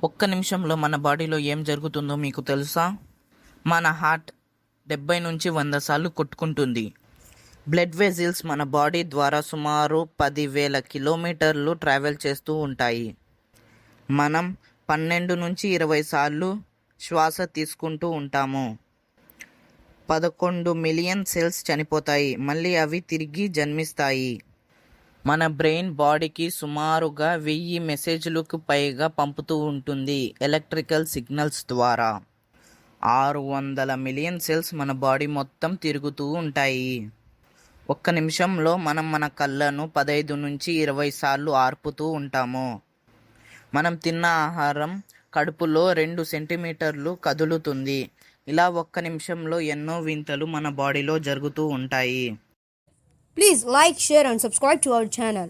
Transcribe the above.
ఒక్క నిమిషంలో మన బాడీలో ఏం జరుగుతుందో మీకు తెలుసా? మన హార్ట్ 70 నుంచి 100 సార్లు కొట్టుకుంటుంది. బ్లడ్ వెజిల్స్ మన బాడీ ద్వారా సుమారు 10,000 కిలోమీటర్లు ట్రావెల్ చేస్తూ ఉంటాయి. మనం 12 నుంచి 20 సార్లు శ్వాస తీసుకుంటూ ఉంటాము. 11 మిలియన్ సెల్స్ చనిపోతాయి, మళ్ళీ అవి తిరిగి జన్మిస్తాయి. మన బ్రెయిన్ బాడీకి సుమారుగా 1000 మెసేజ్లకు పైగా పంపుతూ ఉంటుంది ఎలక్ట్రికల్ సిగ్నల్స్ ద్వారా. 600 మిలియన్ సెల్స్ మన బాడీ మొత్తం తిరుగుతూ ఉంటాయి. ఒక్క నిమిషంలో మనం మన కళ్ళను 15 నుంచి 20 సార్లు ఆర్పుతూ ఉంటాము. మనం తిన్న ఆహారం కడుపులో 2 సెంటీమీటర్లు కదులుతుంది. ఇలా ఒక్క నిమిషంలో ఎన్నో వింతలు మన బాడీలో జరుగుతూ ఉంటాయి. Please like, share and subscribe to our channel.